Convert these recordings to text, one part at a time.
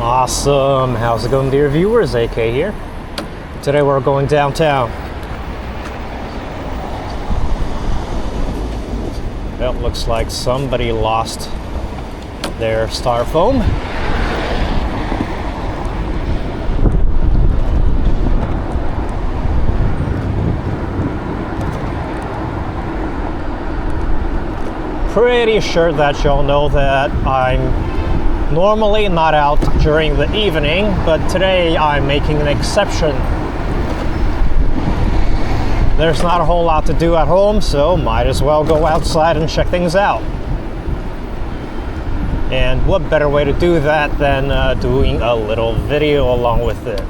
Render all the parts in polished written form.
Awesome. How's it going, dear viewers? AK here. Today we're going downtown. Well, looks like somebody lost their styrofoam. Pretty sure that y'all know that I'm normally not out during the evening, but today I'm making an exception. There's not a whole lot to do at home, so might as well go outside and check things out. And what better way to do that than doing a little video along with it.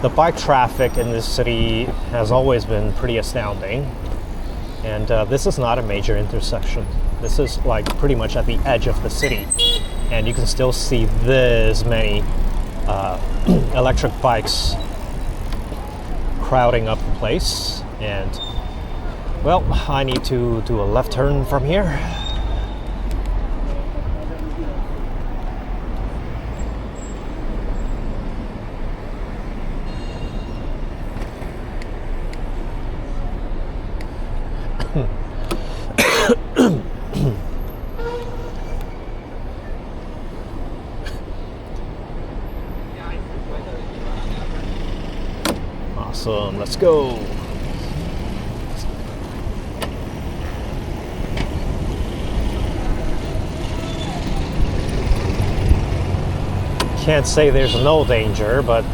The bike traffic in this city has always been pretty astounding, and this is not a major intersection. This is like pretty much at the edge of the city, and you can still see this many electric bikes crowding up the place. And well, I need to do a left turn from here. Awesome, let's go. Can't say there's no danger, but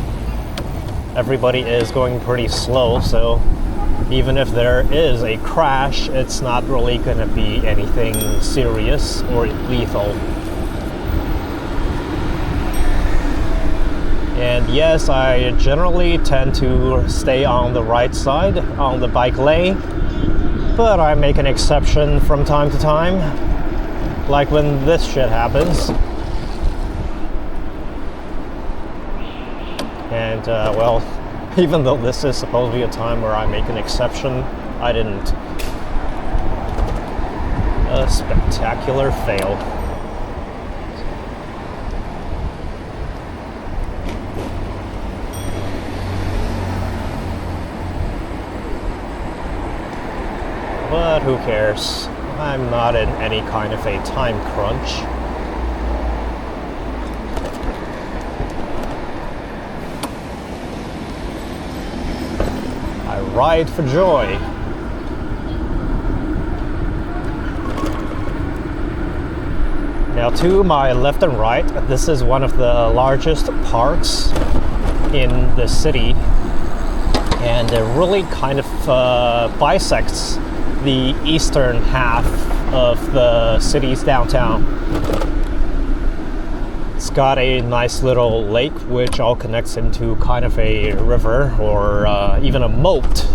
everybody is going pretty slow, so even if there is a crash, it's not really going to be anything serious or lethal. And yes, I generally tend to stay on the right side on the bike lane, but I make an exception from time to time, like when this shit happens. And well, even though this is supposed to be a time where I make an exception, I didn't. A spectacular fail. But who cares? I'm not in any kind of a time crunch. I ride for joy. Now to my left and right, this is one of the largest parks in the city, and it really kind of bisects the eastern half of the city's downtown. It's got a nice little lake which all connects into kind of a river, or even a moat,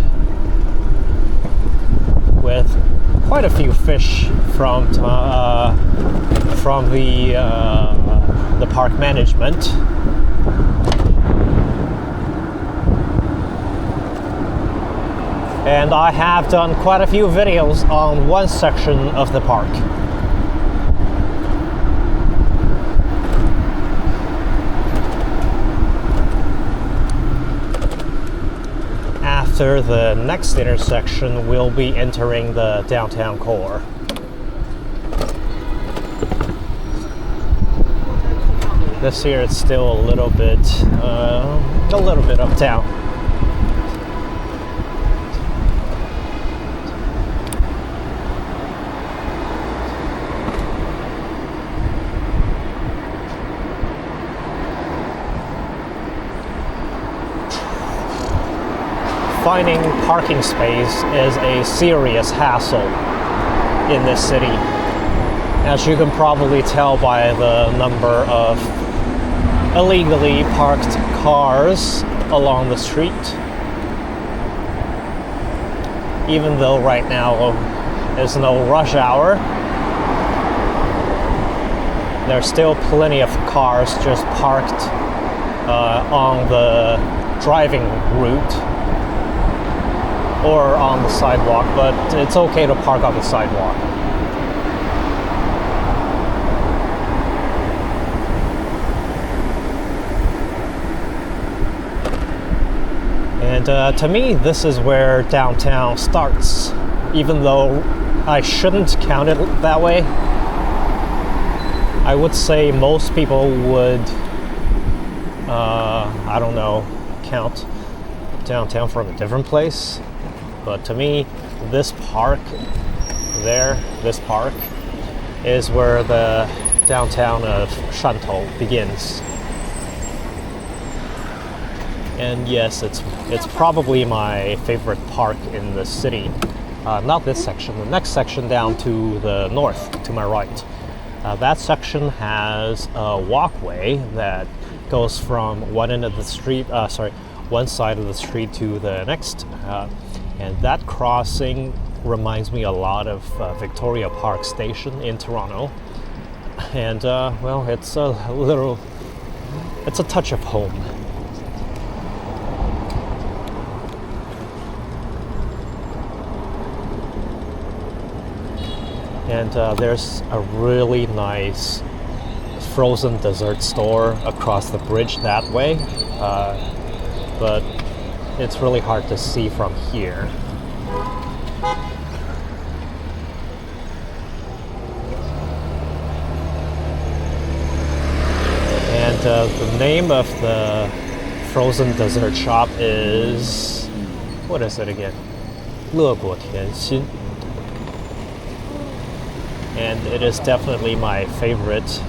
with quite a few fish from the park management. And I have done quite a few videos on one section of the park. After the next intersection, we'll be entering the downtown core. This year it's still a little bit uptown. Finding parking space is a serious hassle in this city, as you can probably tell by the number of illegally parked cars along the street. Even though right now is no rush hour, there's still plenty of cars just parked on the driving route or on the sidewalk, but it's okay to park on the sidewalk. And to me, this is where downtown starts, even though I shouldn't count it that way. I would say most people would, I don't know, count downtown from a different place. But to me, this park is where the downtown of Shantou begins. And yes, it's probably my favorite park in the city. Not this section, the next section down to the north, to my right. That section has a walkway that goes from one end of the street, one side of the street to the next. And that crossing reminds me a lot of Victoria Park Station in Toronto. And well, it's a touch of home. And there's a really nice frozen dessert store across the bridge that way, but it's really hard to see from here. And the name of the frozen dessert shop is, what is it again? 乐果甜心. And it is definitely my favorite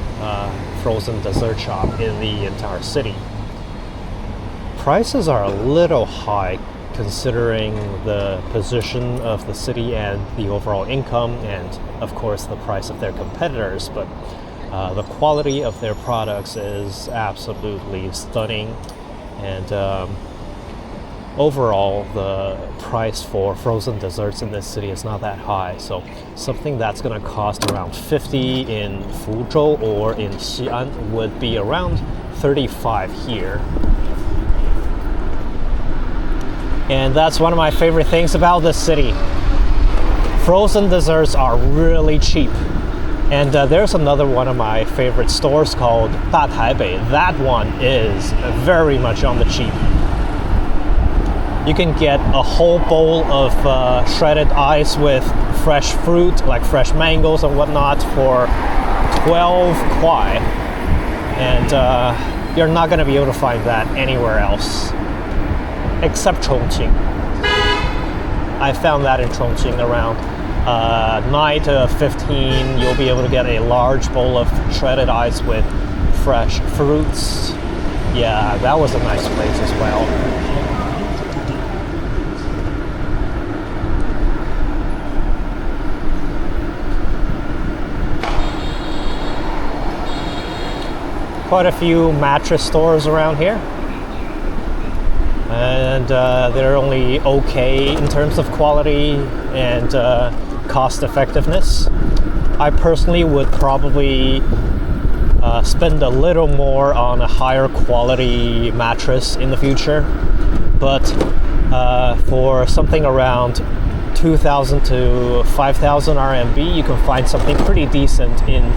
frozen dessert shop in the entire city. Prices are a little high considering the position of the city and the overall income, and of course the price of their competitors, but the quality of their products is absolutely stunning. And overall, the price for frozen desserts in this city is not that high. So something that's going to cost around 50 in Fuzhou or in Xi'an would be around 35 here. And that's one of my favorite things about this city. Frozen desserts are really cheap. And there's another one of my favorite stores called Da Taipei. That one is very much on the cheap. You can get a whole bowl of shredded ice with fresh fruit, like fresh mangoes and whatnot, for 12 kuai. And you're not going to be able to find that anywhere else, except Chongqing. I found that in Chongqing around 9 to 15. You'll be able to get a large bowl of shredded ice with fresh fruits. Yeah, that was a nice place as well. Quite a few mattress stores around here, and they're only okay in terms of quality and cost effectiveness. I personally would probably spend a little more on a higher quality mattress in the future, but for something around 2,000 to 5,000 RMB, you can find something pretty decent in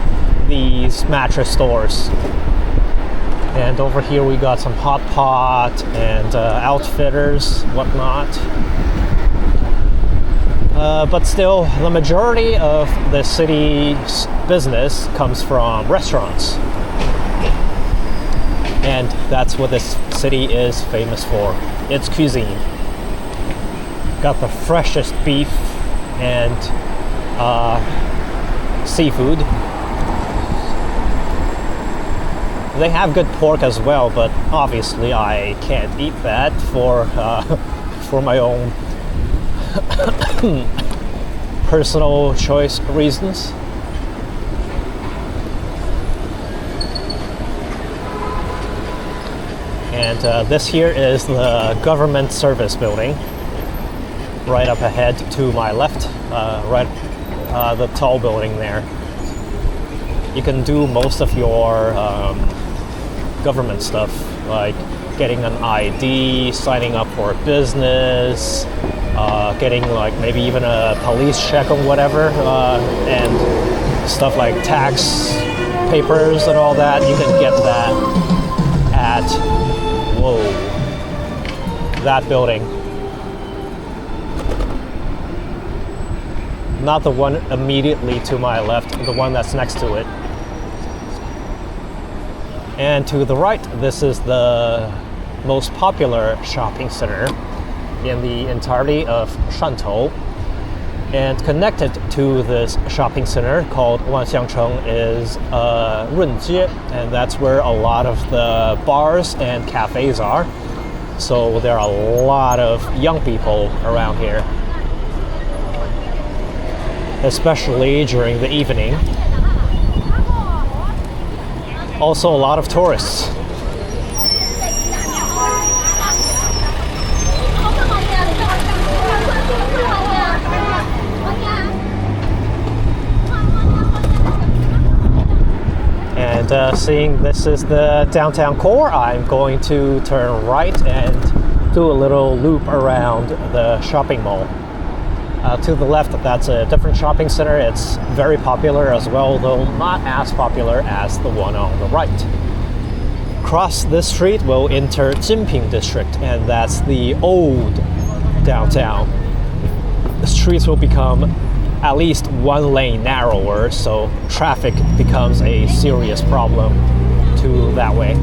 these mattress stores. And over here we got some hot pot and outfitters, whatnot. But still, the majority of the city's business comes from restaurants. And that's what this city is famous for, its cuisine. Got the freshest beef and seafood. They have good pork as well, but obviously I can't eat that for my own personal choice reasons. And this here is the government service building, right up ahead to my left, the tall building there. You can do most of your government stuff, like getting an ID, signing up for a business, getting like maybe even a police check or whatever, and stuff like tax papers and all that. You can get that at, whoa, that building. Not the one immediately to my left, the one that's next to it. And to the right, this is the most popular shopping center in the entirety of Shantou. And connected to this shopping center called Wanxiangcheng is Runjie, and that's where a lot of the bars and cafes are. So there are a lot of young people around here, especially during the evening. Also a lot of tourists. And seeing this is the downtown core, I'm going to turn right and do a little loop around the shopping mall. To the left, that's a different shopping center. It's very popular as well, though not as popular as the one on the right. Across this street, we'll enter Jinping District, and that's the old downtown. The streets will become at least one lane narrower, so traffic becomes a serious problem to that way.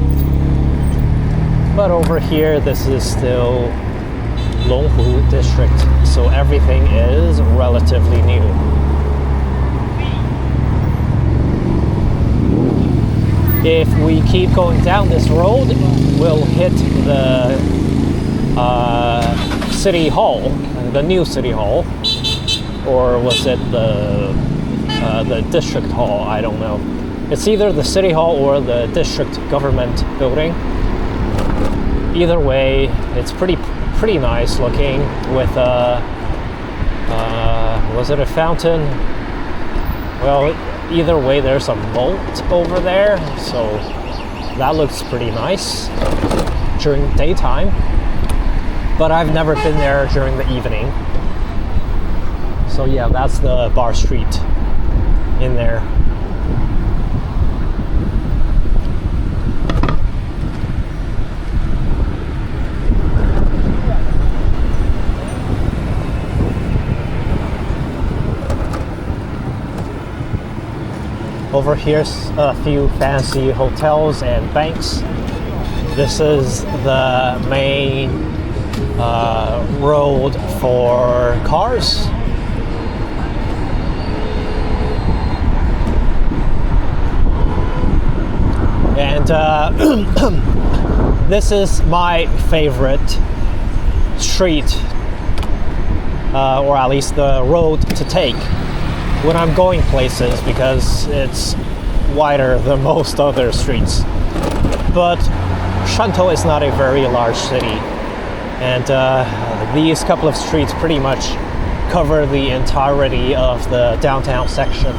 But over here, this is still Longhu District, so everything is relatively new. If we keep going down this road, we'll hit the City Hall, the new City Hall, or was it the District Hall? I don't know. It's either the City Hall or the District Government Building. Either way, it's pretty nice looking with was it a fountain? Well, either way, there's a moat over there, so that looks pretty nice during daytime, but I've never been there during the evening. So yeah, that's the bar street in there. Over here's a few fancy hotels and banks. This is the main road for cars. And this is my favorite street, or at least the road to take when I'm going places, because it's wider than most other streets. But Shantou is not a very large city, and these couple of streets pretty much cover the entirety of the downtown section.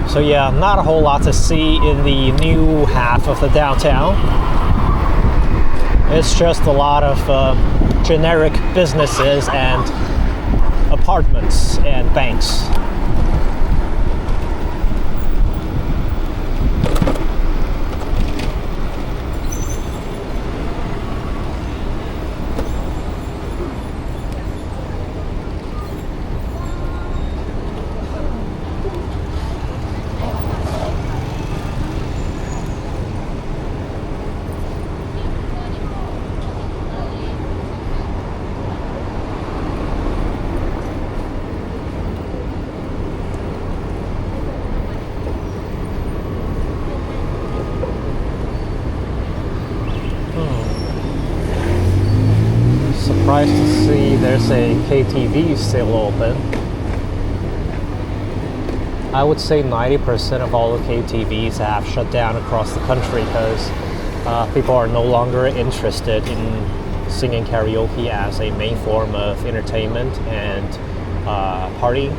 So yeah, not a whole lot to see in the new half of the downtown. It's just a lot of generic businesses and apartments and banks. Surprised to see there's a KTV still open. I would say 90% of all the KTVs have shut down across the country because people are no longer interested in singing karaoke as a main form of entertainment and party.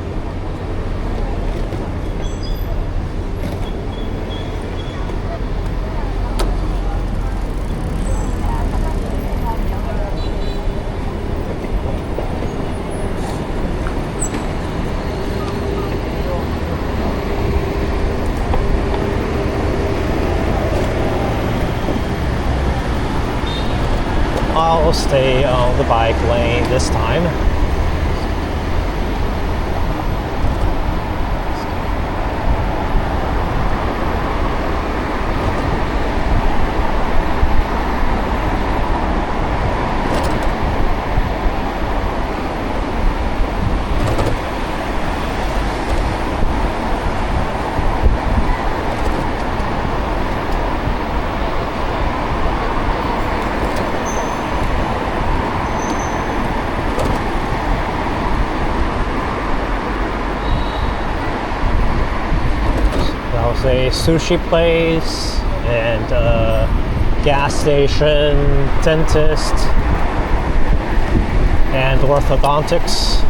I'll stay on the bike lane this time. A sushi place and a gas station, dentist, and orthodontics.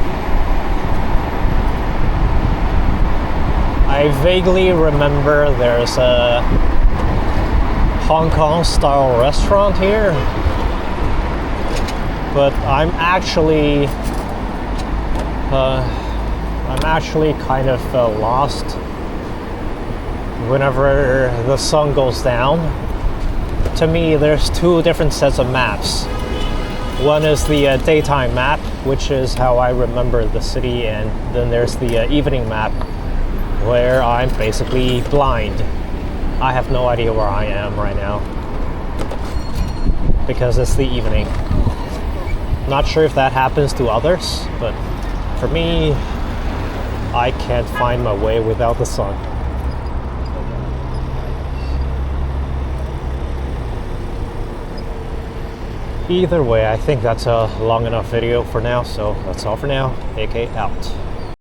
I vaguely remember there's a Hong Kong style restaurant here, but I'm actually kind of lost whenever the sun goes down. To me, there's two different sets of maps. One is the daytime map, which is how I remember the city, and then there's the evening map, where I'm basically blind. I have no idea where I am right now, because it's the evening. Not sure if that happens to others, but for me, I can't find my way without the sun. Either way, I think that's a long enough video for now, so that's all for now. AK out.